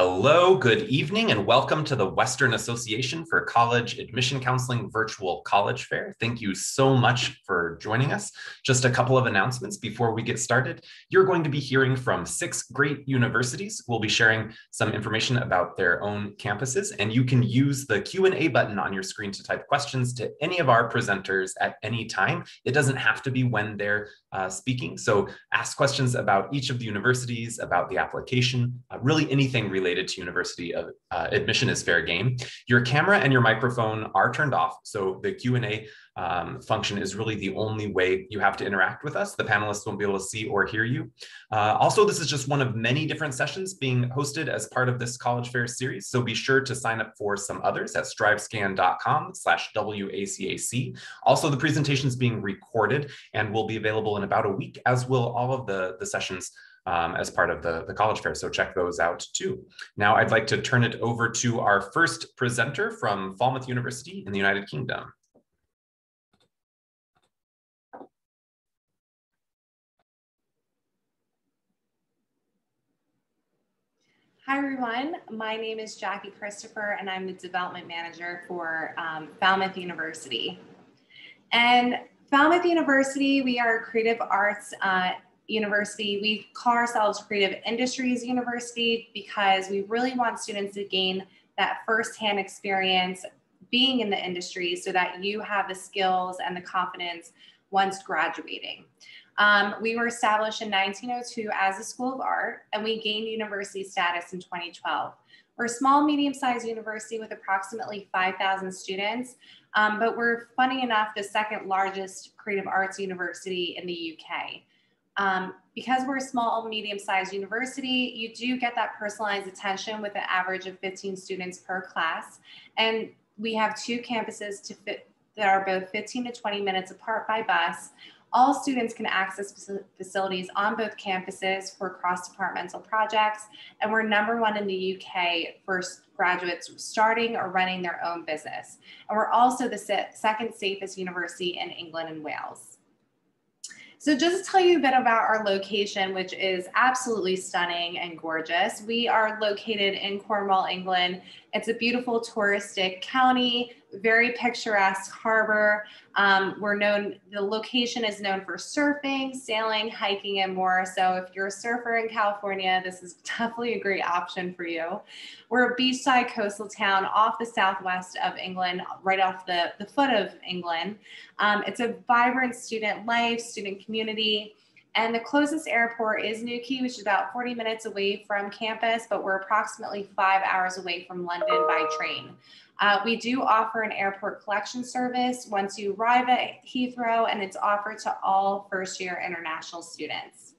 Hello, good evening, and welcome to the Western Association for College Admission Counseling Virtual College Fair. Thank you so much for joining us. Just a couple of announcements before we get started. You're going to be hearing from 6 great universities who will be sharing some information about their own campuses, and you can use the Q&A button on your screen to type questions to any of our presenters at any time. It doesn't have to be when they're speaking, so ask questions about each of the universities, about the application, really anything related to university admission is fair game. Your camera and your microphone are turned off, so the Q&A function is really the only way you have to interact with us. The panelists won't be able to see or hear you. Also, this is just one of many different sessions being hosted as part of this College Fair series, so be sure to sign up for some others at strivescan.com/WACAC. Also, the presentation is being recorded and will be available in about a week, as will all of the sessions as part of the College Fair, so check those out too. Now I'd like to turn it over to our first presenter from Falmouth University in the United Kingdom. Hi everyone, my name is Jackie Christopher and I'm the Development Manager for Falmouth University. And Falmouth University, we are a creative arts university. We call ourselves Creative Industries University because we really want students to gain that firsthand experience being in the industry so that you have the skills and the confidence once graduating. We were established in 1902 as a School of Art, and we gained university status in 2012. We're a small, medium-sized university with approximately 5,000 students, but we're, funny enough, the second largest creative arts university in the UK. Because we're a small, medium-sized university, you do get that personalized attention with an average of 15 students per class. And we have 2 campuses that are both 15 to 20 minutes apart by bus. All students can access facilities on both campuses for cross-departmental projects. And we're #1 in the UK for graduates starting or running their own business. And we're also the second safest university in England and Wales. So just to tell you a bit about our location, which is absolutely stunning and gorgeous. We are located in Cornwall, England. It's a beautiful touristic county, very picturesque harbor. The location is known for surfing, sailing, hiking, and more. So if you're a surfer in California, this is definitely a great option for you. We're a beachside coastal town off the southwest of England, right off the foot of England. It's a vibrant student life, student community. And the closest airport is Newquay, which is about 40 minutes away from campus, but we're approximately 5 hours away from London by train. We do offer an airport collection service once you arrive at Heathrow, and it's offered to all first-year international students.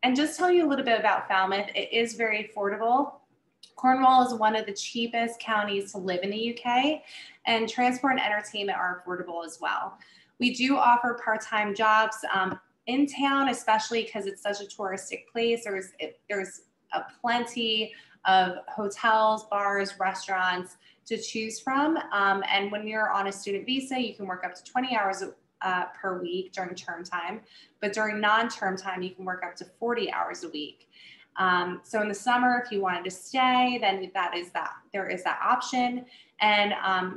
And just tell you a little bit about Falmouth, it is very affordable. Cornwall is one of the cheapest counties to live in the UK, and transport and entertainment are affordable as well. We do offer part-time jobs in town, especially because it's such a touristic place. There's plenty of hotels, bars, restaurants to choose from. And when you're on a student visa, you can work up to 20 hours per week during term time. But during non-term time, you can work up to 40 hours a week. So in the summer, if you wanted to stay, then there is that option. And,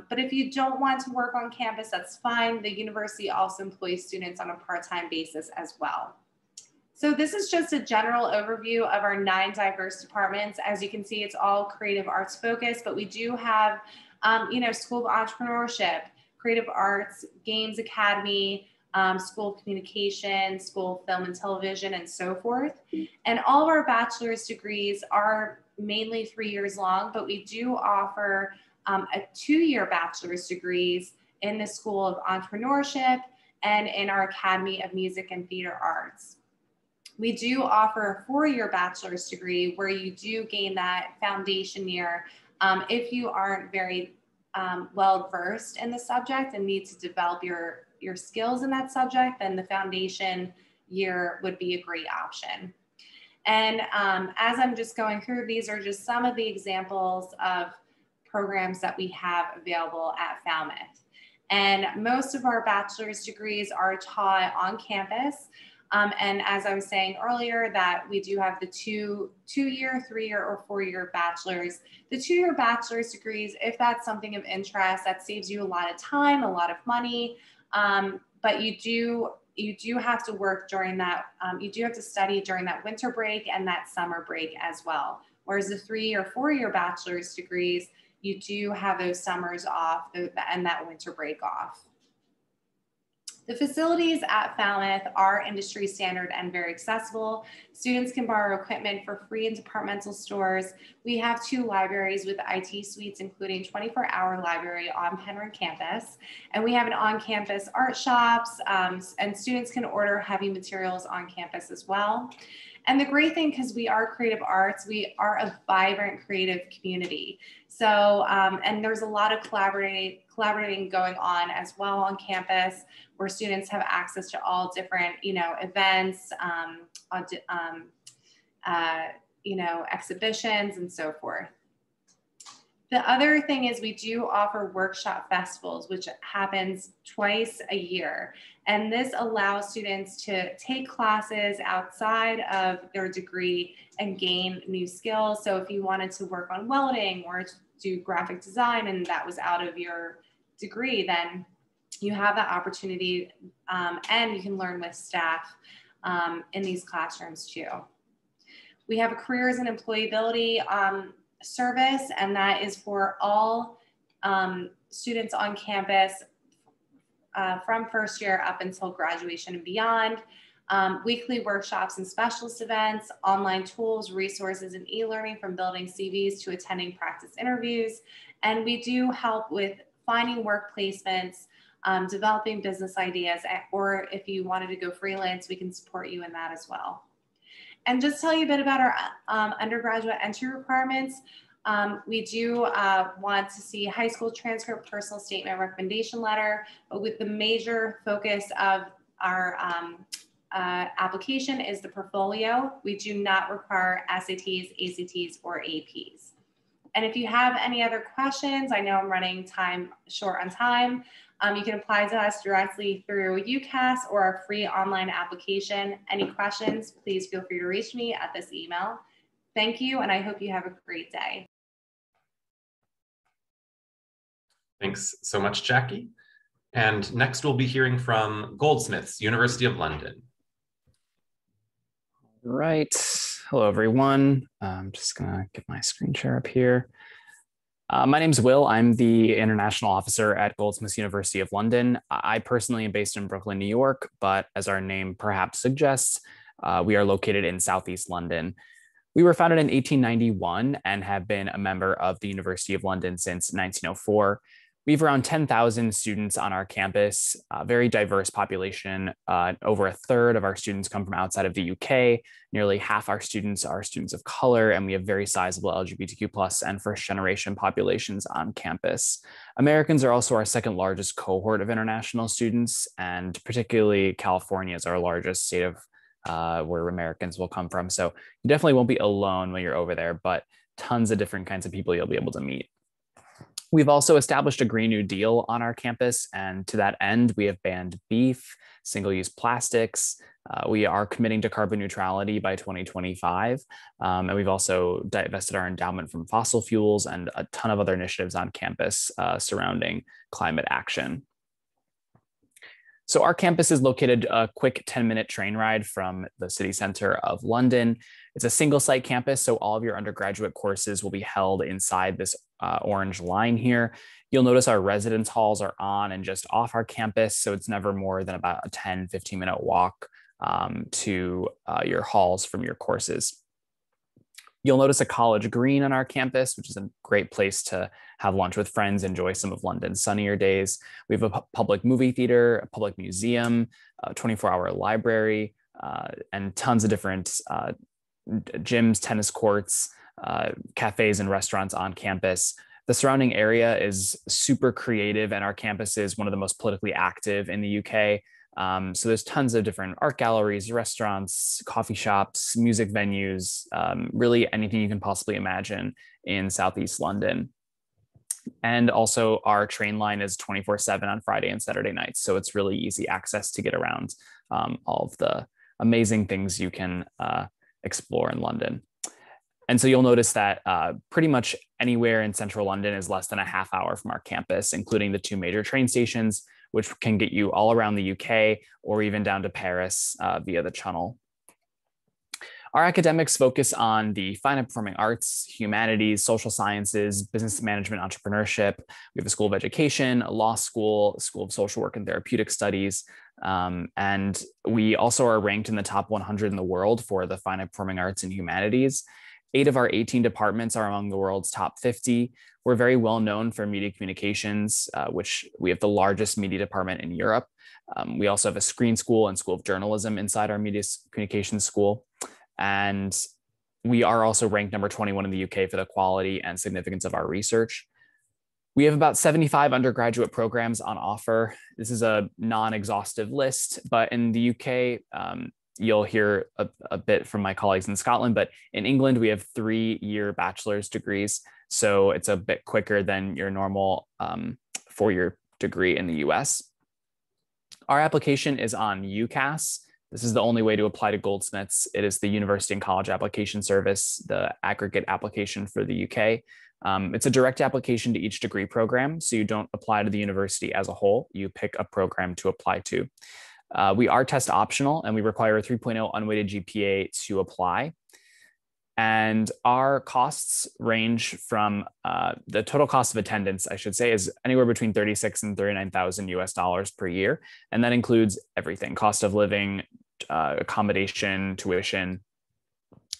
but if you don't want to work on campus, that's fine. The university also employs students on a part-time basis as well. So this is just a general overview of our 9 diverse departments. As you can see, it's all creative arts focused, but we do have, School of Entrepreneurship, Creative Arts, Games Academy, School of Communication, School of Film and Television, and so forth. And all of our bachelor's degrees are mainly 3 years long, but we do offer a 2-year bachelor's degrees in the School of Entrepreneurship and in our Academy of Music and Theater Arts. We do offer a 4-year bachelor's degree where you do gain that foundation year if you aren't very well versed in the subject and need to develop your skills in that subject, then the foundation year would be a great option. And as I'm just going through, these are just some of the examples of programs that we have available at Falmouth. And most of our bachelor's degrees are taught on campus. And as I was saying earlier, that we do have the two-year, 3-year, or 4-year bachelor's. The 2-year bachelor's degrees, if that's something of interest, that saves you a lot of time, a lot of money, but you do have to work during that, you do have to study during that winter break and that summer break as well. Whereas the 3 or 4-year bachelor's degrees, you do have those summers off and that winter break off. The facilities at Falmouth are industry standard and very accessible. Students can borrow equipment for free in departmental stores. We have 2 libraries with IT suites, including 24-hour library on Penryn campus. And we have an on-campus art shops, and students can order heavy materials on campus as well. And the great thing, because we are creative arts, we are a vibrant creative community. So, and there's a lot of collaborating going on as well on campus, where students have access to all different, events, exhibitions and so forth. The other thing is we do offer workshop festivals, which happens twice a year. And this allows students to take classes outside of their degree and gain new skills. So if you wanted to work on welding or do graphic design and that was out of your degree, then you have that opportunity, and you can learn with staff in these classrooms too. We have a careers and employability service, and that is for all students on campus from first year up until graduation and beyond. Weekly workshops and specialist events, online tools, resources, and e-learning, from building CVs to attending practice interviews. And we do help with finding work placements, developing business ideas, or if you wanted to go freelance, we can support you in that as well. And just tell you a bit about our undergraduate entry requirements. We do want to see high school transcript, personal statement, recommendation letter, but with the major focus of our application is the portfolio. We do not require SATs, ACTs, or APs. And if you have any other questions, I know I'm running short on time, you can apply to us directly through UCAS or our free online application. Any questions, please feel free to reach me at this email. Thank you, and I hope you have a great day. Thanks so much, Jackie. And next we'll be hearing from Goldsmiths, University of London. Right. Hello, everyone. I'm just gonna get my screen share up here. My name's Will. I'm the international officer at Goldsmiths University of London. I personally am based in Brooklyn, New York, but as our name perhaps suggests, we are located in Southeast London. We were founded in 1891 and have been a member of the University of London since 1904. We have around 10,000 students on our campus, a very diverse population. Over a third of our students come from outside of the UK. Nearly half our students are students of color, and we have very sizable LGBTQ+ and first generation populations on campus. Americans are also our second largest cohort of international students, and particularly California is our largest state of where Americans will come from. So you definitely won't be alone when you're over there, but tons of different kinds of people you'll be able to meet. We've also established a Green New Deal on our campus, and to that end, we have banned beef, single-use plastics. We are committing to carbon neutrality by 2025, and we've also divested our endowment from fossil fuels and a ton of other initiatives on campus surrounding climate action. So our campus is located a quick 10-minute train ride from the city center of London. It's a single site campus, so all of your undergraduate courses will be held inside this orange line here. You'll notice our residence halls are on and just off our campus, so it's never more than about a 10-15-minute walk to your halls from your courses. You'll notice a college green on our campus, which is a great place to have lunch with friends, enjoy some of London's sunnier days. We have a public movie theater, a public museum, a 24-hour library, and tons of different gyms, tennis courts, cafes, and restaurants on campus. The surrounding area is super creative, and our campus is one of the most politically active in the UK. So there's tons of different art galleries, restaurants, coffee shops, music venues, really anything you can possibly imagine in Southeast London. And also our train line is 24/7 on Friday and Saturday nights. So it's really easy access to get around all of the amazing things you can explore in London. And so you'll notice that pretty much anywhere in central London is less than a half hour from our campus, including the 2 major train stations, which can get you all around the UK or even down to Paris via the Channel. Our academics focus on the fine and performing arts, humanities, social sciences, business management, entrepreneurship. We have a School of Education, a law school, a School of Social Work and Therapeutic Studies. And we also are ranked in the top 100 in the world for the fine and performing arts and humanities. 8 of our 18 departments are among the world's top 50. We're very well known for media communications, which we have the largest media department in Europe. We also have a screen school and School of Journalism inside our media communications school. And we are also ranked number 21 in the UK for the quality and significance of our research. We have about 75 undergraduate programs on offer. This is a non-exhaustive list, but in the UK, you'll hear a bit from my colleagues in Scotland, but in England, we have 3-year bachelor's degrees. So it's a bit quicker than your normal 4-year degree in the US. Our application is on UCAS. This is the only way to apply to Goldsmiths. It is the University and College Application Service, the aggregate application for the UK. It's a direct application to each degree program, so you don't apply to the university as a whole. You pick a program to apply to. We are test optional, and we require a 3.0 unweighted GPA to apply. And our costs range from the total cost of attendance, I should say, is anywhere between $36,000 and $39,000 US per year. And that includes everything: cost of living, accommodation, tuition,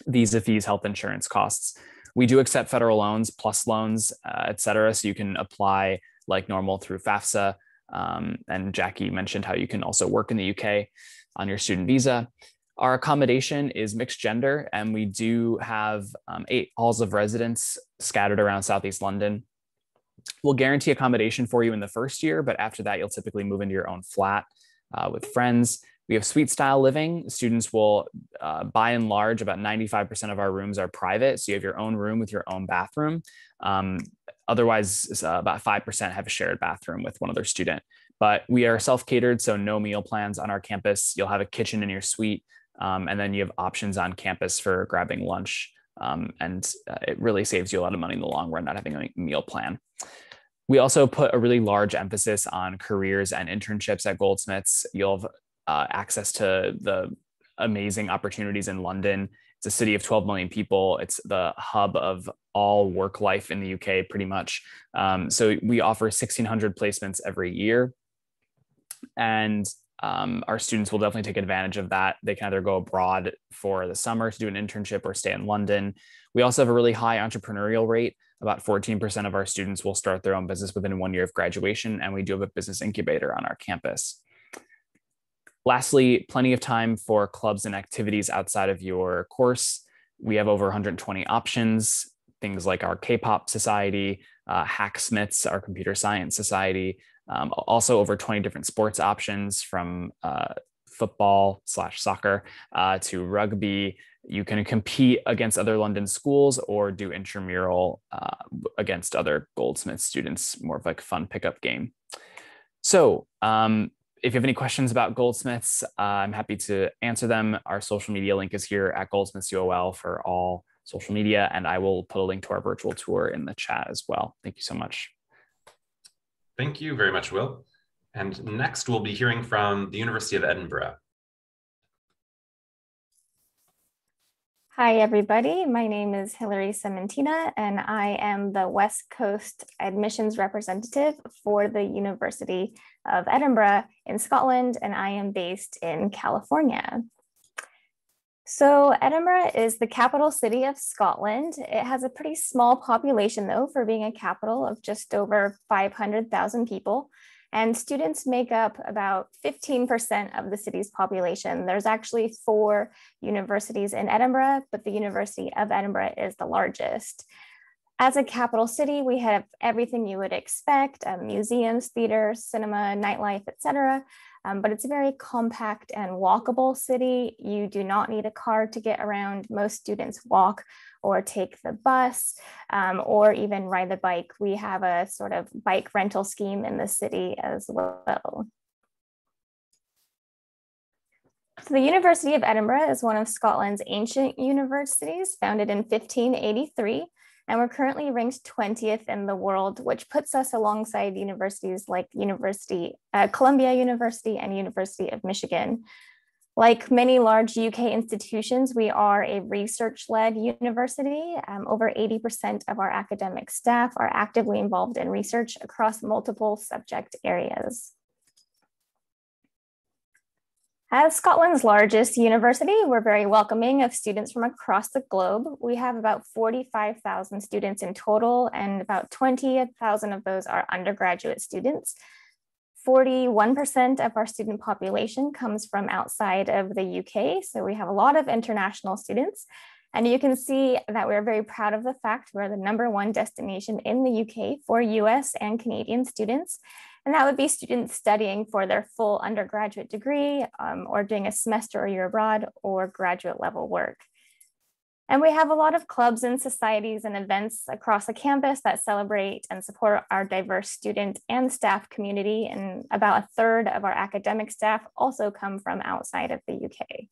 visa fees, health insurance costs. We do accept federal loans, plus loans, et cetera. So you can apply like normal through FAFSA. And Jackie mentioned how you can also work in the UK on your student visa. Our accommodation is mixed gender, and we do have 8 halls of residence scattered around Southeast London. We'll guarantee accommodation for you in the first year, but after that, you'll typically move into your own flat with friends. We have suite style living. Students will, by and large, about 95% of our rooms are private. So you have your own room with your own bathroom. Otherwise, about 5% have a shared bathroom with one other student. But we are self-catered, so no meal plans on our campus. You'll have a kitchen in your suite, and then you have options on campus for grabbing lunch. It really saves you a lot of money in the long run, not having a meal plan. We also put a really large emphasis on careers and internships at Goldsmiths. You'll have access to the amazing opportunities in London. It's a city of 12 million people. It's the hub of all work life in the UK, pretty much. So we offer 1,600 placements every year. And our students will definitely take advantage of that. They can either go abroad for the summer to do an internship or stay in London. We also have a really high entrepreneurial rate. About 14% of our students will start their own business within 1 year of graduation. And we do have a business incubator on our campus. Lastly, plenty of time for clubs and activities outside of your course. We have over 120 options, things like our K-pop society, Hacksmiths, our computer science society, also over 20 different sports options from football/soccer to rugby. You can compete against other London schools or do intramural against other Goldsmiths students, more of like a fun pickup game. So if you have any questions about Goldsmiths, I'm happy to answer them. Our social media link is here at Goldsmiths UOL for all social media, and I will put a link to our virtual tour in the chat as well. Thank you so much. Thank you very much, Will. And next, we'll be hearing from the University of Edinburgh. Hi, everybody. My name is Hilary Sementina, and I am the West Coast admissions representative for the University of Edinburgh in Scotland, and I am based in California. So Edinburgh is the capital city of Scotland. It has a pretty small population, though, for being a capital of just over 500,000 people. And students make up about 15% of the city's population. There's actually 4 universities in Edinburgh, but the University of Edinburgh is the largest. As a capital city, we have everything you would expect: museums, theaters, cinema, nightlife, etc. But it's a very compact and walkable city. You do not need a car to get around. Most students walk or take the bus or even ride the bike. We have a sort of bike rental scheme in the city as well. So the University of Edinburgh is one of Scotland's ancient universities, founded in 1583, and we're currently ranked 20th in the world, which puts us alongside universities like Columbia University and University of Michigan. Like many large UK institutions, we are a research-led university. Over 80% of our academic staff are actively involved in research across multiple subject areas. As Scotland's largest university, we're very welcoming of students from across the globe. We have about 45,000 students in total, and about 20,000 of those are undergraduate students. 41% of our student population comes from outside of the UK, so we have a lot of international students. And you can see that we're very proud of the fact we're the #1 destination in the UK for US and Canadian students. And that would be students studying for their full undergraduate degree or doing a semester or year abroad or graduate level work. And we have a lot of clubs and societies and events across the campus that celebrate and support our diverse student and staff community. And about 1/3 of our academic staff also come from outside of the UK.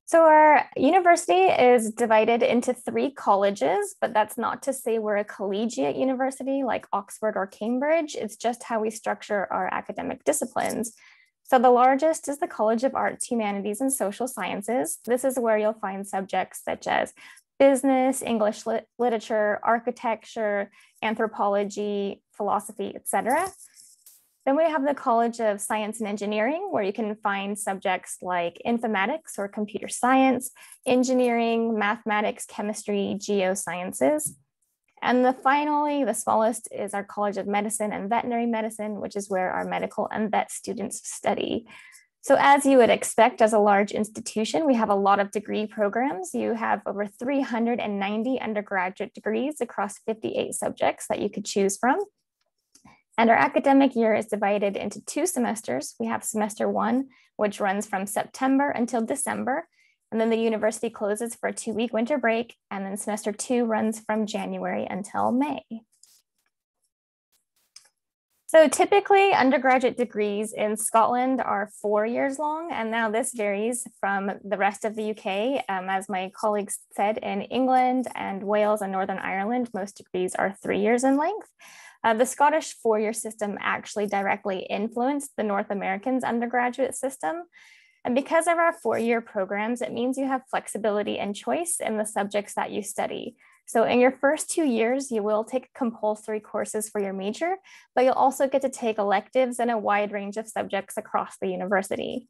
So our university is divided into 3 colleges, but that's not to say we're a collegiate university like Oxford or Cambridge. It's just how we structure our academic disciplines. So the largest is the College of Arts, Humanities, and Social Sciences. This is where you'll find subjects such as business, English literature, architecture, anthropology, philosophy, etc. Then we have the College of Science and Engineering, where you can find subjects like informatics or computer science, engineering, mathematics, chemistry, geosciences. And finally, the smallest is our College of Medicine and Veterinary Medicine, which is where our medical and vet students study. So as you would expect as a large institution, we have a lot of degree programs. You have over 390 undergraduate degrees across 58 subjects that you could choose from. And our academic year is divided into 2 semesters. We have semester 1, which runs from September until December. And then the university closes for a 2-week winter break. And then semester 2 runs from January until May. So typically undergraduate degrees in Scotland are 4 years long. And now this varies from the rest of the UK. As my colleagues said, in England and Wales and Northern Ireland, most degrees are 3 years in length. The Scottish 4-year system actually directly influenced the North American's undergraduate system. And because of our 4-year programs, it means you have flexibility and choice in the subjects that you study. So in your first 2 years, you will take compulsory courses for your major, but you'll also get to take electives in a wide range of subjects across the university.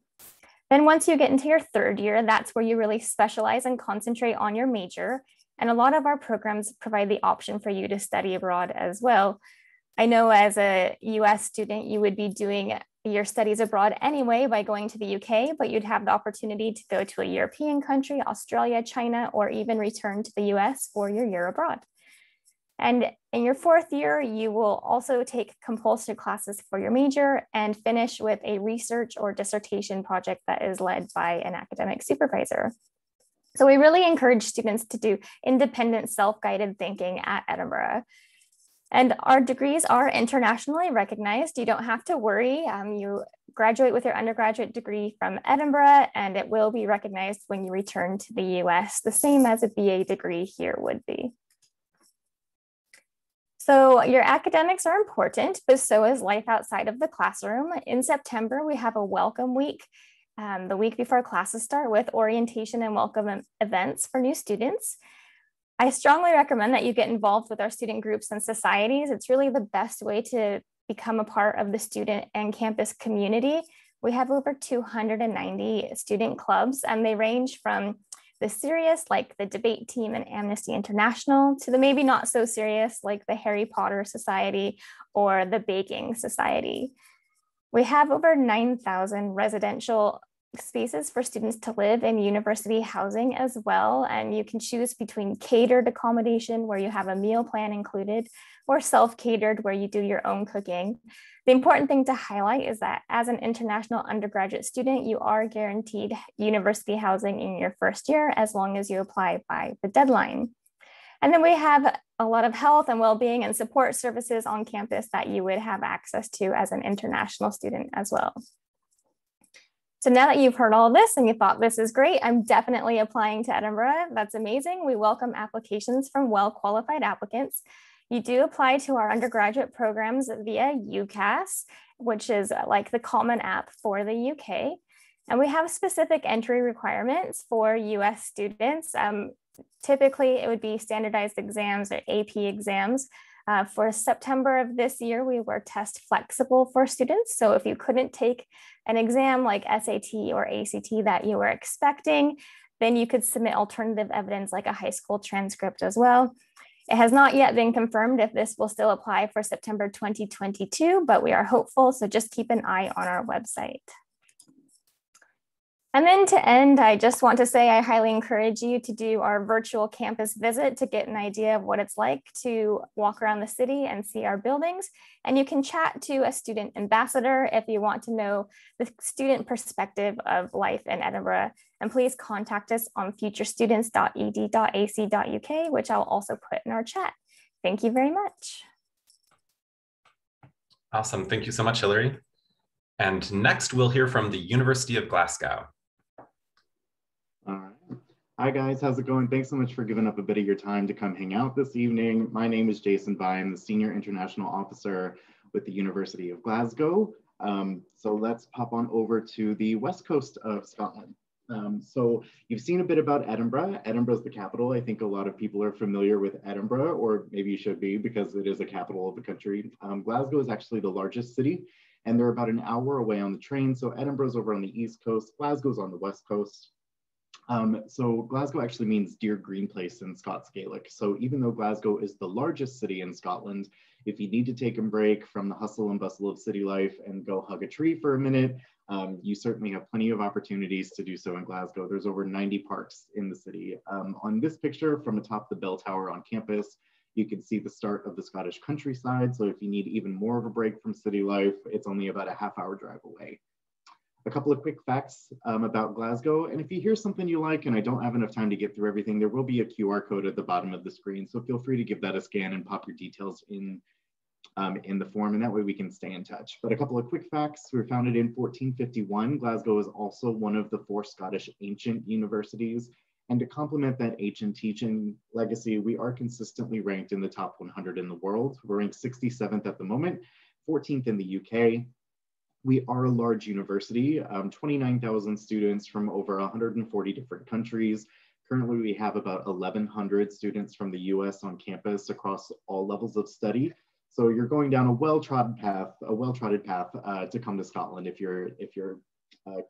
Then once you get into your 3rd year, that's where you really specialize and concentrate on your major. And a lot of our programs provide the option for you to study abroad as well. I know as a US student, you would be doing your studies abroad anyway by going to the UK, but you'd have the opportunity to go to a European country, Australia, China, or even return to the US for your year abroad. And in your 4th year, you will also take compulsory classes for your major and finish with a research or dissertation project that is led by an academic supervisor. So we really encourage students to do independent, self-guided thinking at Edinburgh. And our degrees are internationally recognized. You don't have to worry. You graduate with your undergraduate degree from Edinburgh, and it will be recognized when you return to the US, the same as a BA degree here would be. So your academics are important, but so is life outside of the classroom. In September, we have a welcome week, the week before classes start, with orientation and welcome events for new students. I strongly recommend that you get involved with our student groups and societies. It's really the best way to become a part of the student and campus community. We have over 290 student clubs, and they range from the serious, like the debate team and Amnesty International, to the maybe not so serious, like the Harry Potter Society or the Baking Society. We have over 9,000 residential spaces for students to live in university housing as well. And you can choose between catered accommodation, where you have a meal plan included, or self-catered, where you do your own cooking. The important thing to highlight is that as an international undergraduate student, you are guaranteed university housing in your 1st year, as long as you apply by the deadline. And then we have a lot of health and well-being and support services on campus that you would have access to as an international student as well. So now that you've heard all this and you thought this is great, I'm definitely applying to Edinburgh. That's amazing. We welcome applications from well-qualified applicants. You do apply to our undergraduate programs via UCAS, which is like the common app for the UK. And we have specific entry requirements for US students. Typically, it would be standardized exams or AP exams. For September of this year, we were test flexible for students. So if you couldn't take an exam like SAT or ACT that you were expecting, then you could submit alternative evidence like a high school transcript as well. It has not yet been confirmed if this will still apply for September 2022, but we are hopeful. So just keep an eye on our website. And then to end, I just want to say I highly encourage you to do our virtual campus visit to get an idea of what it's like to walk around the city and see our buildings. And you can chat to a student ambassador if you want to know the student perspective of life in Edinburgh. And please contact us on futurestudents.ed.ac.uk, which I'll also put in our chat. Thank you very much. Awesome. Thank you so much, Hillary. And next, we'll hear from the University of Glasgow. All right. Hi guys, how's it going? Thanks so much for giving up a bit of your time to come hang out this evening. My name is Jason Bai. I'm the Senior International Officer with the University of Glasgow. So let's pop on over to the west coast of Scotland. So you've seen a bit about Edinburgh. Edinburgh's the capital. I think a lot of people are familiar with Edinburgh, or maybe you should be because it is a capital of the country. Glasgow is actually the largest city, and they're about an hour away on the train. So Edinburgh's over on the east coast, Glasgow's on the west coast. So Glasgow actually means dear green place in Scots Gaelic. So even though Glasgow is the largest city in Scotland, if you need to take a break from the hustle and bustle of city life and go hug a tree for a minute, you certainly have plenty of opportunities to do so in Glasgow. There's over 90 parks in the city. On this picture from atop the bell tower on campus, you can see the start of the Scottish countryside. So if you need even more of a break from city life, it's only about a half-hour drive away. A couple of quick facts about Glasgow. And if you hear something you like and I don't have enough time to get through everything, there will be a QR code at the bottom of the screen. So feel free to give that a scan and pop your details in the form, and that way we can stay in touch. But a couple of quick facts. We were founded in 1451. Glasgow is also one of the 4 Scottish ancient universities. And to complement that ancient teaching legacy, we are consistently ranked in the top 100 in the world. We're ranked 67th at the moment, 14th in the UK. We are a large university, 29,000 students from over 140 different countries. Currently, we have about 1,100 students from the US on campus across all levels of study. So you're going down a well-trodden path, to come to Scotland if you're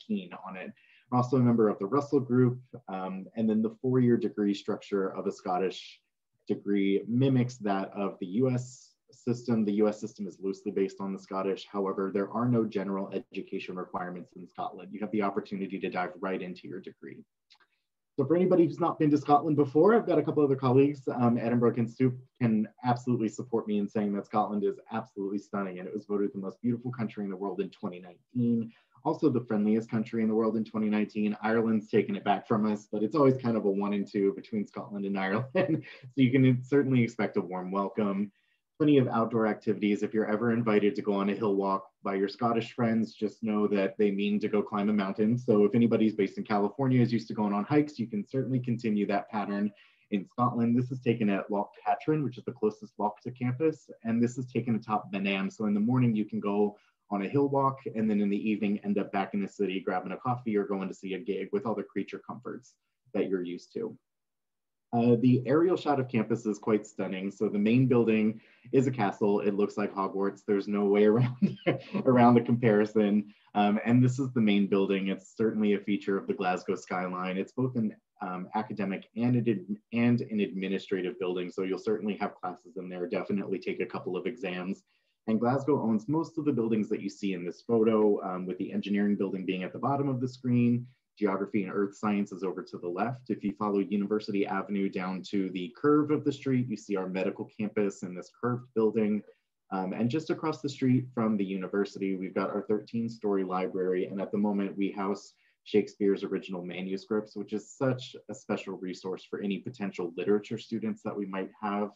keen on it. We're also a member of the Russell Group, and then the 4-year degree structure of a Scottish degree mimics that of the US system. The US system is loosely based on the Scottish. However, there are no general education requirements in Scotland. You have the opportunity to dive right into your degree. So for anybody who's not been to Scotland before, I've got a couple other colleagues. Edinburgh can absolutely support me in saying that Scotland is absolutely stunning, and it was voted the most beautiful country in the world in 2019. Also the friendliest country in the world in 2019. Ireland's taken it back from us, but it's always kind of a 1 and 2 between Scotland and Ireland. So you can certainly expect a warm welcome. Plenty of outdoor activities. If you're ever invited to go on a hill walk by your Scottish friends, just know that they mean to go climb a mountain. So if anybody's based in California is used to going on hikes, you can certainly continue that pattern in Scotland. This is taken at Loch Katrine, which is the closest loch to campus. And this is taken atop Benam. So in the morning, you can go on a hill walk, and then in the evening, end up back in the city, grabbing a coffee or going to see a gig with all the creature comforts that you're used to. The aerial shot of campus is quite stunning. So the main building is a castle. It looks like Hogwarts. There's no way around, around the comparison. And this is the main building. It's certainly a feature of the Glasgow skyline. It's both an academic and an administrative building. So you'll certainly have classes in there, definitely take a couple of exams. And Glasgow owns most of the buildings that you see in this photo, with the engineering building being at the bottom of the screen. Geography and earth science is over to the left. If you follow University Avenue down to the curve of the street, you see our medical campus in this curved building. And just across the street from the university, we've got our 13-story library. And at the moment, we house Shakespeare's original manuscripts, which is such a special resource for any potential literature students that we might have.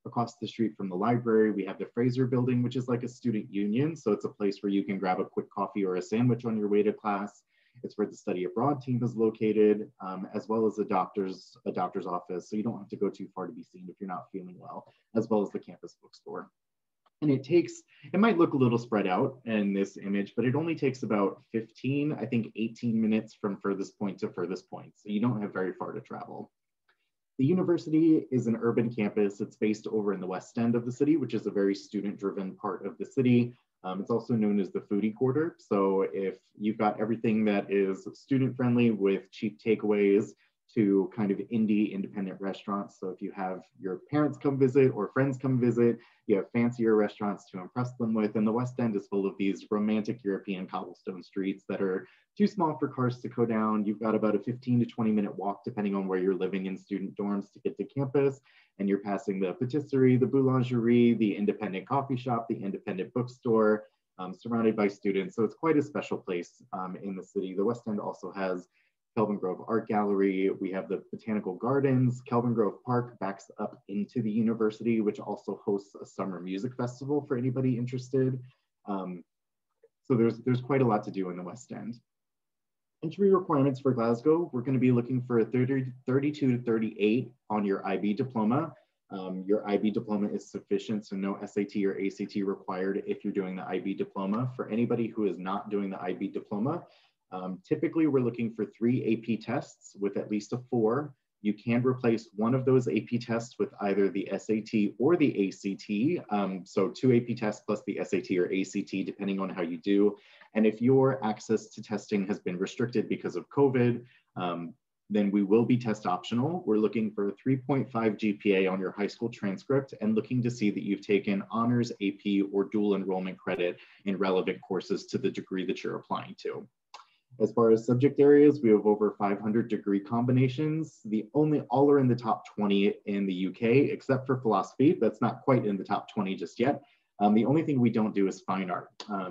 Across the street from the library, we have the Fraser Building, which is like a student union. So it's a place where you can grab a quick coffee or a sandwich on your way to class. It's where the study abroad team is located, as well as a doctor's office. So you don't have to go too far to be seen if you're not feeling well, as well as the campus bookstore. And it might look a little spread out in this image, but it only takes about 15, I think 18 minutes from furthest point to furthest point. So you don't have very far to travel. The university is an urban campus. It's based over in the west end of the city, which is a very student-driven part of the city. It's also known as the foodie quarter. So if you've got everything that is student-friendly with cheap takeaways to kind of indie independent restaurants. So if you have your parents come visit or friends come visit, you have fancier restaurants to impress them with. And the West End is full of these romantic European cobblestone streets that are too small for cars to go down. You've got about a 15 to 20 minute walk, depending on where you're living in student dorms, to get to campus. And you're passing the patisserie, the boulangerie, the independent coffee shop, the independent bookstore, surrounded by students. So it's quite a special place in the city. The West End also has Kelvin Grove Art Gallery. We have the Botanical Gardens. Kelvin Grove Park backs up into the university, which also hosts a summer music festival for anybody interested. So there's quite a lot to do in the West End. Entry requirements for Glasgow, we're going to be looking for a 32 to 38 on your IB diploma. Your IB diploma is sufficient, so no SAT or ACT required if you're doing the IB diploma. For anybody who is not doing the IB diploma, typically we're looking for 3 AP tests with at least a 4. You can replace one of those AP tests with either the SAT or the ACT. So 2 AP tests plus the SAT or ACT, depending on how you do. And if your access to testing has been restricted because of COVID, then we will be test optional. We're looking for a 3.5 GPA on your high school transcript and looking to see that you've taken honors, AP, or dual enrollment credit in relevant courses to the degree that you're applying to. As far as subject areas, we have over 500 degree combinations. All are in the top 20 in the UK, except for philosophy. That's not quite in the top 20 just yet. The only thing we don't do is fine art.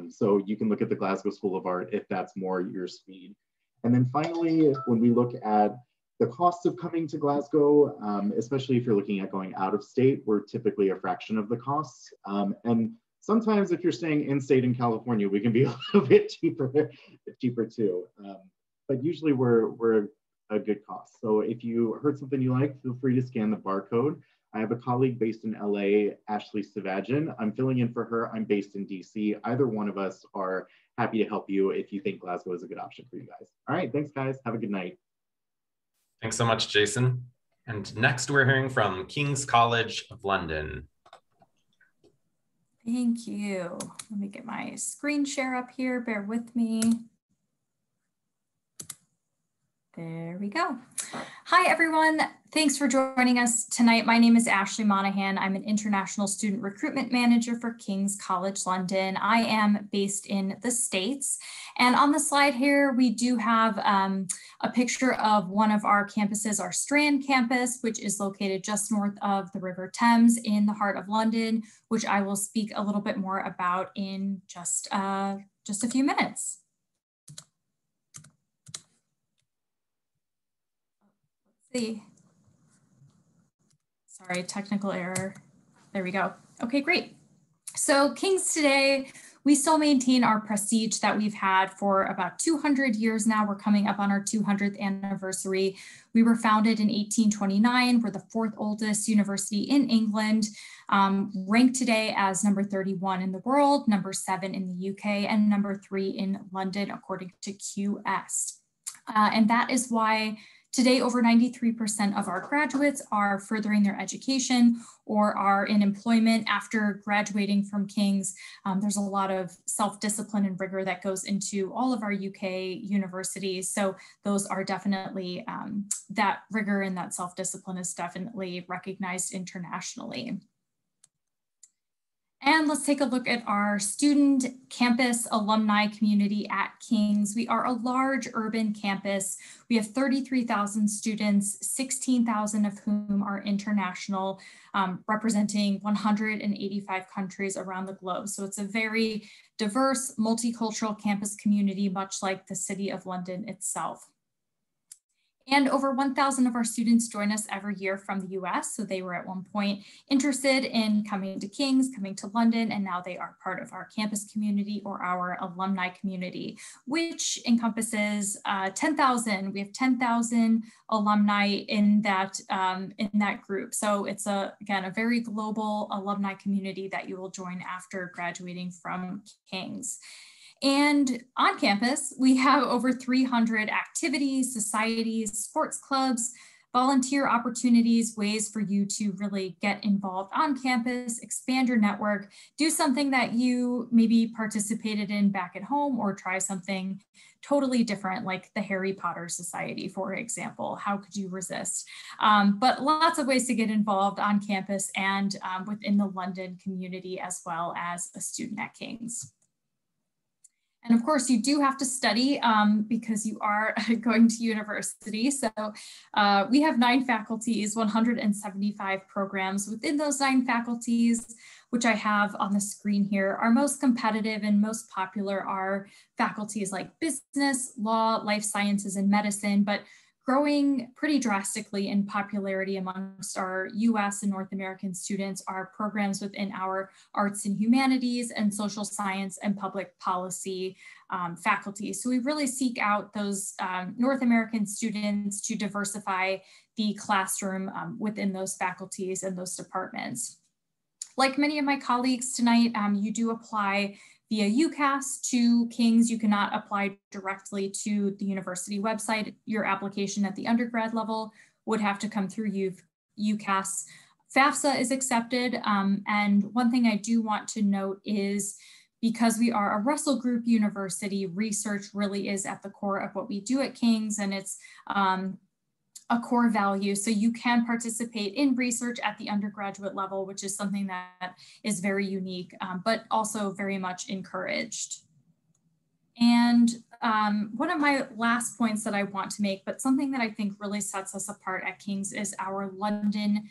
So you can look at the Glasgow School of Art if that's more your speed. And then finally, when we look at the costs of coming to Glasgow, especially if you're looking at going out of state, we're typically a fraction of the costs. And sometimes if you're staying in-state in California, we can be a little bit cheaper too. But usually we're a good cost. So if you heard something you like, feel free to scan the barcode. I have a colleague based in LA, Ashley Savajan. I'm filling in for her. I'm based in DC. Either one of us are happy to help you if you think Glasgow is a good option for you guys. All right, thanks guys. Have a good night. Thanks so much, Jason. And next we're hearing from King's College of London. Thank you. Let me get my screen share up here. Bear with me. There we go. Hi, everyone. Thanks for joining us tonight. My name is Ashley Monahan. I'm an international student recruitment manager for King's College London. I am based in the States. And on the slide here, we do have a picture of one of our campuses, our Strand campus, which is located just north of the River Thames in the heart of London, which I will speak a little bit more about in just a few minutes. Sorry, technical error. There we go. Okay, great. So King's today, we still maintain our prestige that we've had for about 200 years now. We're coming up on our 200th anniversary. We were founded in 1829. We're the 4th oldest university in England, ranked today as number 31 in the world, number 7 in the UK, and number 3 in London, according to QS. And that is why today, over 93% of our graduates are furthering their education or are in employment after graduating from King's. There's a lot of self-discipline and rigor that goes into all of our UK universities. So those are definitely, that rigor and that self-discipline is definitely recognized internationally. And let's take a look at our student campus alumni community at King's. We are a large urban campus. We have 33,000 students, 16,000 of whom are international, representing 185 countries around the globe. So it's a very diverse, multicultural campus community, much like the City of London itself. And over 1,000 of our students join us every year from the US. So they were at one point interested in coming to King's, coming to London, and now they are part of our campus community or our alumni community, which encompasses 10,000. We have 10,000 alumni in that group. So it's again, a very global alumni community that you will join after graduating from King's. And on campus, we have over 300 activities, societies, sports clubs, volunteer opportunities, ways for you to really get involved on campus, expand your network, do something that you maybe participated in back at home, or try something totally different, like the Harry Potter Society, for example. How could you resist? But lots of ways to get involved on campus and within the London community, as well as a student at King's. And of course, you do have to study because you are going to university. So we have 9 faculties, 175 programs. Within those 9 faculties, which I have on the screen here, our most competitive and most popular are faculties like business, law, life sciences, and medicine, but growing pretty drastically in popularity amongst our US and North American students are programs within our arts and humanities and social science and public policy faculty. So we really seek out those North American students to diversify the classroom within those faculties and those departments. Like many of my colleagues tonight, you do apply via UCAS to King's. You cannot apply directly to the university website. Your application at the undergrad level would have to come through UCAS. FAFSA is accepted. And one thing I do want to note is, because we are a Russell Group university, research really is at the core of what we do at King's, and it's a core value. So you can participate in research at the undergraduate level, which is something that is very unique, but also very much encouraged. And one of my last points that I want to make, but something that I think really sets us apart at King's, is our London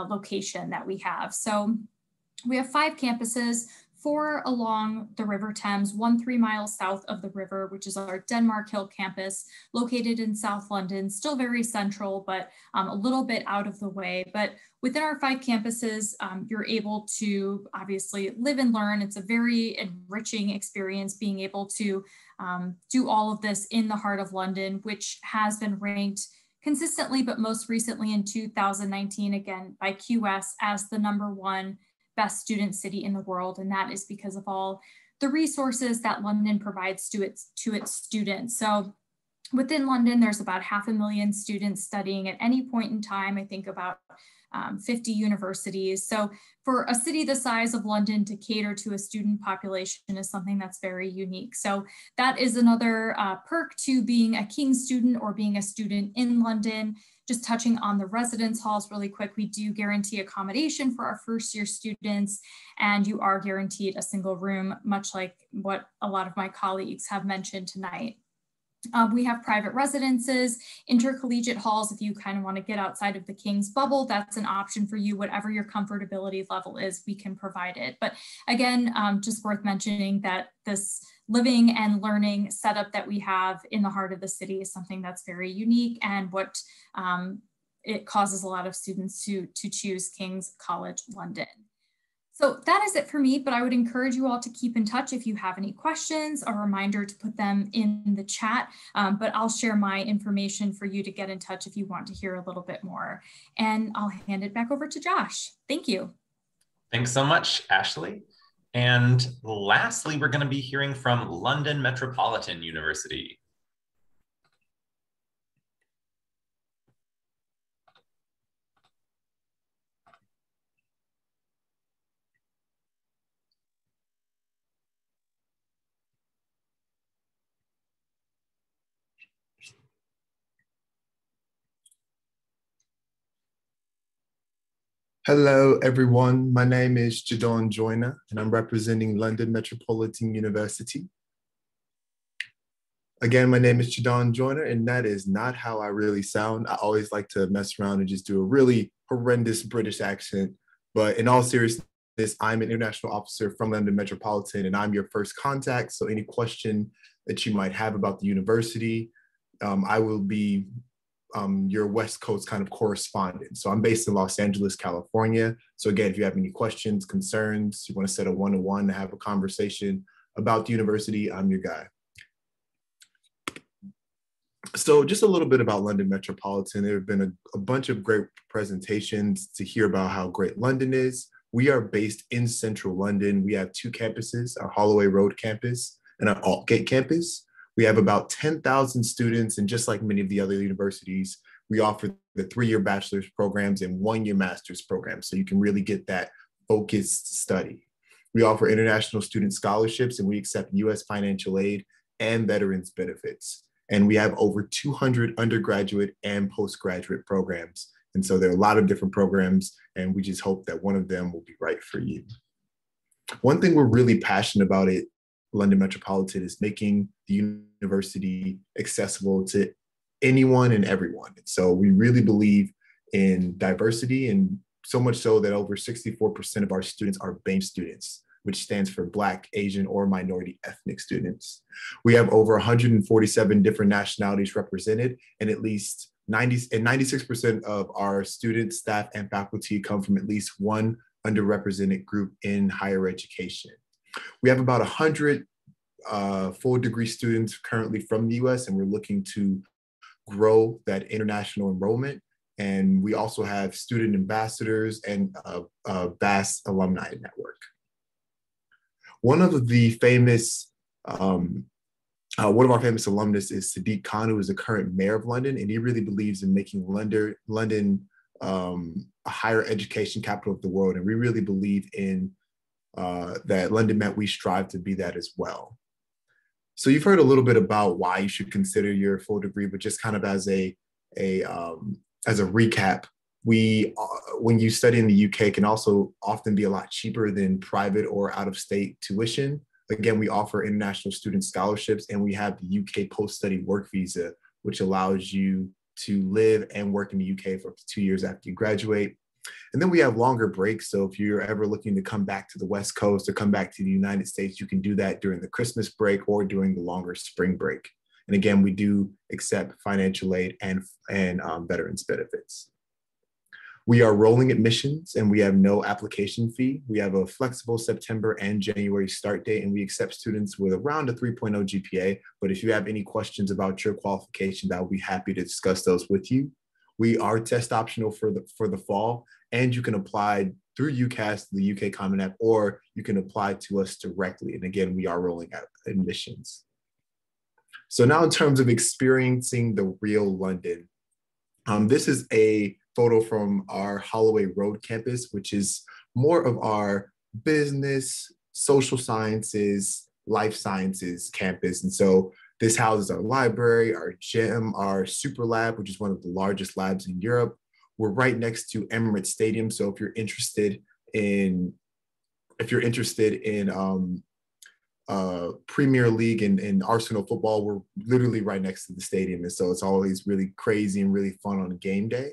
location that we have. So we have 5 campuses, 4 along the River Thames, 1 3 miles south of the river, which is our Denmark Hill campus, located in South London, still very central, but a little bit out of the way. But within our 5 campuses, you're able to obviously live and learn. It's a very enriching experience being able to do all of this in the heart of London, which has been ranked consistently, but most recently in 2019, again, by QS as the #1 best student city in the world. And that is because of all the resources that London provides to its students. So within London, there's about 500,000 students studying at any point in time. I think about 50 universities. So for a city the size of London to cater to a student population is something that's very unique. So that is another perk to being a King's student or being a student in London. Just touching on the residence halls really quick, we do guarantee accommodation for our first year students, and you are guaranteed a single room, much like what a lot of my colleagues have mentioned tonight. We have private residences, intercollegiate halls. If you kind of want to get outside of the King's bubble, that's an option for you. Whatever your comfortability level is, we can provide it. But again, just worth mentioning that this living and learning setup that we have in the heart of the city is something that's very unique, and what it causes a lot of students to choose King's College London. So that is it for me, but I would encourage you all to keep in touch if you have any questions. A reminder to put them in the chat, but I'll share my information for you to get in touch if you want to hear a little bit more. And I'll hand it back over to Josh. Thank you. Thanks so much, Ashley. And lastly, we're going to be hearing from London Metropolitan University. Hello, everyone. My name is Jadon Joyner, and I'm representing London Metropolitan University. Again, my name is Jadon Joyner, and that is not how I really sound. I always like to mess around and just do a really horrendous British accent. But in all seriousness, I'm an international officer from London Metropolitan, and I'm your first contact. So any question that you might have about the university, I will be your West Coast kind of correspondent. So I'm based in Los Angeles, California. So again, if you have any questions, concerns, you want to set a one-to-one to have a conversation about the university, I'm your guy. So just a little bit about London Metropolitan. There have been a bunch of great presentations to hear about how great London is. We are based in central London. We have two campuses, our Holloway Road campus and our Altgate campus. We have about 10,000 students, and just like many of the other universities, we offer the 3-year bachelor's programs and 1-year master's programs, so you can really get that focused study. We offer international student scholarships, and we accept U.S. financial aid and veterans benefits. And we have over 200 undergraduate and postgraduate programs. And so there are a lot of different programs, and we just hope that one of them will be right for you. One thing we're really passionate about at London Metropolitan is making the university accessible to anyone and everyone. And so we really believe in diversity, and so much so that over 64% of our students are BAME students, which stands for Black, Asian, or minority ethnic students. We have over 147 different nationalities represented, and at least 96% of our students, staff, and faculty come from at least one underrepresented group in higher education. We have about 100 full degree students currently from the US, and we're looking to grow that international enrollment. And we also have student ambassadors and a vast alumni network. One of our famous alumnus is Sadiq Khan, who is the current mayor of London, and he really believes in making London a higher education capital of the world. And we really believe in that London Met, we strive to be that as well. So you've heard a little bit about why you should consider your full degree, but just kind of as a recap, when you study in the UK, can also often be a lot cheaper than private or out-of-state tuition. Again, we offer international student scholarships, and we have the UK post-study work visa, which allows you to live and work in the UK for up to 2 years after you graduate. And then we have longer breaks. So if you're ever looking to come back to the West Coast or come back to the United States, you can do that during the Christmas break or during the longer spring break. And again, we do accept financial aid and veterans benefits. We are rolling admissions, and we have no application fee. We have a flexible September and January start date, and we accept students with around a 3.0 GPA. But if you have any questions about your qualifications, I'll be happy to discuss those with you. We are test optional for the fall, and you can apply through UCAS, the UK Common App, or you can apply to us directly. And again, we are rolling out admissions. So now in terms of experiencing the real London, this is a photo from our Holloway Road campus, which is more of our business, social sciences, life sciences campus. And so this houses our library, our gym, our super lab, which is one of the largest labs in Europe. We're right next to Emirates Stadium. So if you're interested in Premier League and Arsenal football, we're literally right next to the stadium. And so it's always really crazy and really fun on a game day.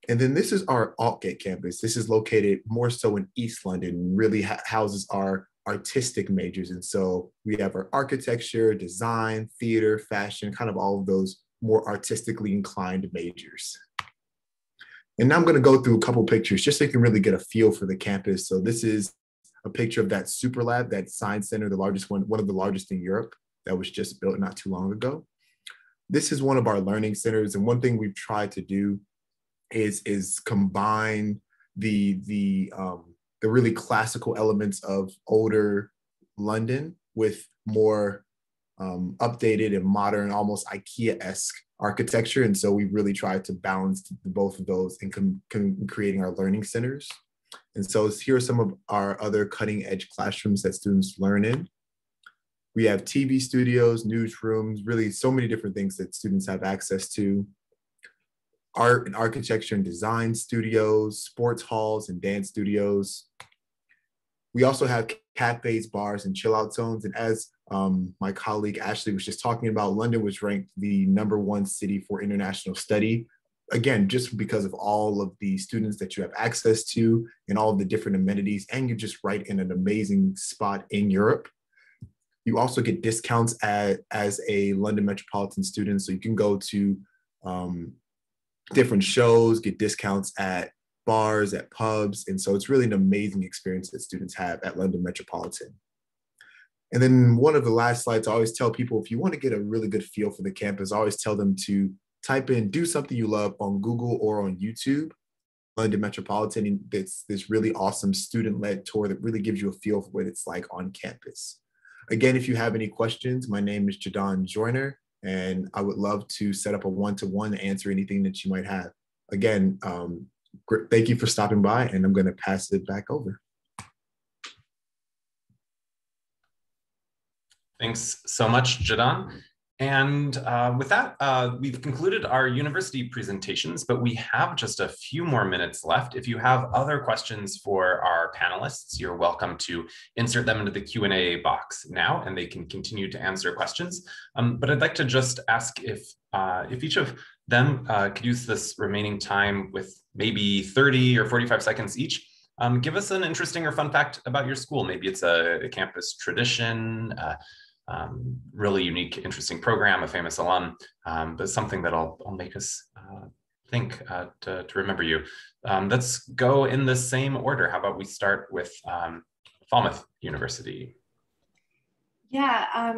And then this is our Altgate campus. This is located more so in East London, really houses our artistic majors. And so we have our architecture, design, theater, fashion, kind of all of those more artistically inclined majors. And now I'm going to go through a couple pictures just so you can really get a feel for the campus. So this is a picture of that super lab, that science center, the largest one of the largest in Europe, that was just built not too long ago. This is one of our learning centers. And one thing we've tried to do is combine the really classical elements of older London with more updated and modern, almost IKEA-esque architecture. And so we really tried to balance both of those in creating our learning centers. And so here are some of our other cutting edge classrooms that students learn in. We have TV studios, newsrooms, really so many different things that students have access to. Art and architecture and design studios, sports halls and dance studios. We also have cafes, bars, and chill out zones. And as my colleague Ashley was just talking about, London was ranked the #1 city for international study. Again, just because of all of the students that you have access to and all of the different amenities, and you're just right in an amazing spot in Europe. You also get discounts as a London Metropolitan student. So you can go to different shows, get discounts at bars, at pubs. And so it's really an amazing experience that students have at London Metropolitan. And then one of the last slides, I always tell people, if you want to get a really good feel for the campus, I always tell them to type in "do something you love" on Google or on YouTube. London Metropolitan, it's this really awesome student-led tour that really gives you a feel for what it's like on campus. Again, if you have any questions, my name is Jadon Joyner, and I would love to set up a one-to-one to answer anything that you might have. Again, thank you for stopping by, and I'm going to pass it back over. Thanks so much, Jadon. And with that, we've concluded our university presentations, but we have just a few more minutes left. If you have other questions for our panelists, you're welcome to insert them into the Q&A box now, and they can continue to answer questions. But I'd like to just ask if each of them could use this remaining time with maybe 30 or 45 seconds each. Give us an interesting or fun fact about your school. Maybe it's a campus tradition, really unique, interesting program, a famous alum, but something that'll make us think to remember you. Let's go in the same order. How about we start with Falmouth University? Yeah,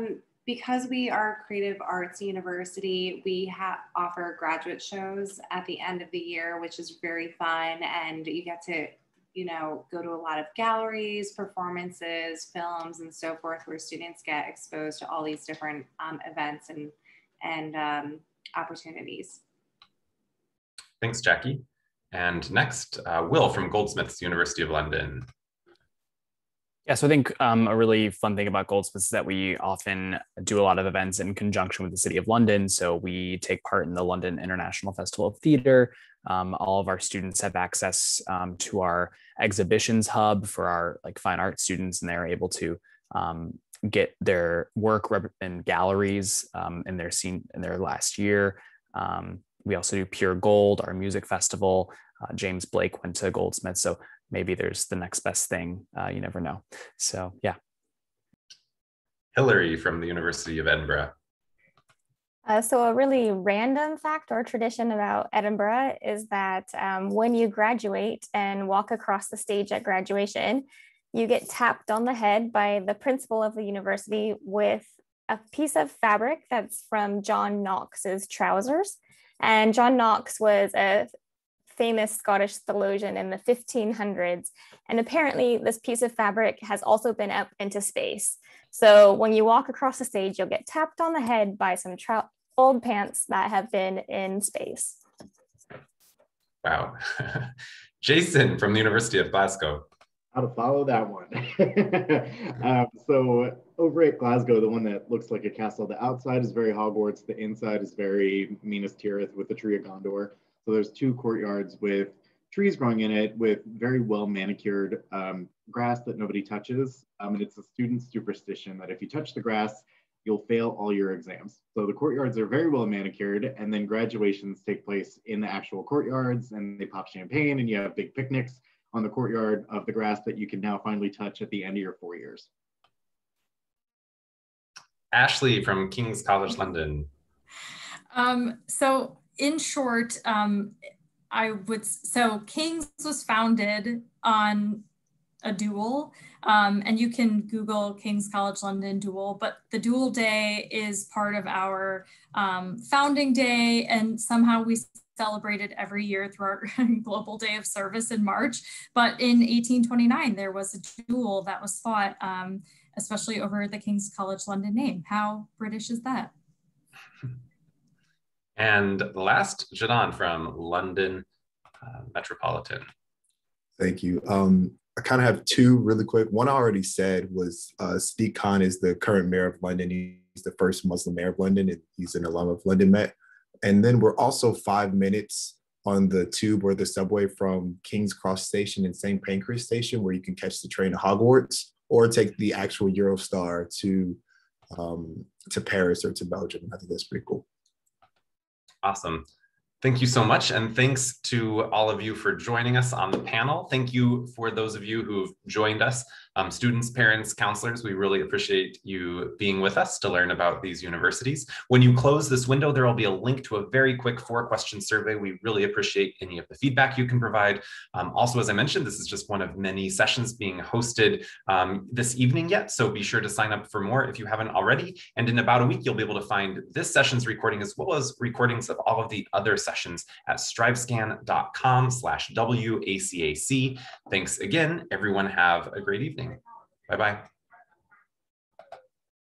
because we are a creative arts university, we offer graduate shows at the end of the year, which is very fun, and you get to go to a lot of galleries, performances, films, and so forth, where students get exposed to all these different events and opportunities. Thanks, Jackie. And next, Will from Goldsmiths, University of London. Yeah, so I think a really fun thing about Goldsmiths is that we often do a lot of events in conjunction with the City of London. So we take part in the London International Festival of Theatre. All of our students have access to our exhibitions hub for our fine art students, and they're able to get their work in galleries in their last year. We also do Pure Gold, our music festival. James Blake went to Goldsmiths, so maybe there's the next best thing. You never know. So yeah. Hillary from the University of Edinburgh. So a really random fact or tradition about Edinburgh is that when you graduate and walk across the stage at graduation, you get tapped on the head by the principal of the university with a piece of fabric that's from John Knox's trousers. And John Knox was a famous Scottish theologian in the 1500s. And apparently this piece of fabric has also been up into space. So when you walk across the stage, you'll get tapped on the head by some old pants that have been in space. Wow. Jason from the University of Glasgow. How to follow that one. So over at Glasgow, the one that looks like a castle, the outside is very Hogwarts, the inside is very Minas Tirith with the Tree of Gondor. So there's two courtyards with trees growing in it with very well manicured grass that nobody touches. And it's a student superstition that if you touch the grass, you'll fail all your exams. So the courtyards are very well manicured, and then graduations take place in the actual courtyards, and they pop champagne, and you have big picnics on the courtyard of the grass that you can now finally touch at the end of your 4 years. Ashley from King's College London. So in short, King's was founded on a duel, and you can Google King's College London duel, but the duel day is part of our founding day, and somehow we celebrate it every year through our Global Day of Service in March. But in 1829, there was a duel that was fought, especially over the King's College London name. How British is that? And last, Jadon from London Metropolitan. Thank you. I kind of have two really quick. One I already said was Sadiq Khan is the current mayor of London. He's the first Muslim mayor of London, and he's an alum of London Met. And then we're also 5 minutes on the tube or the subway from King's Cross Station and St. Pancras Station, where you can catch the train to Hogwarts or take the actual Eurostar to Paris or to Belgium. I think that's pretty cool. Awesome. Thank you so much. And thanks to all of you for joining us on the panel. Thank you for those of you who've joined us, students, parents, counselors. We really appreciate you being with us to learn about these universities. When you close this window, there will be a link to a very quick 4-question survey. We really appreciate any of the feedback you can provide. Also, as I mentioned, this is just one of many sessions being hosted this evening yet. So be sure to sign up for more if you haven't already. And in about a week, you'll be able to find this session's recording as well as recordings of all of the other sessions at strivescan.com/WACAC. Thanks again, everyone. Have a great evening. Bye-bye.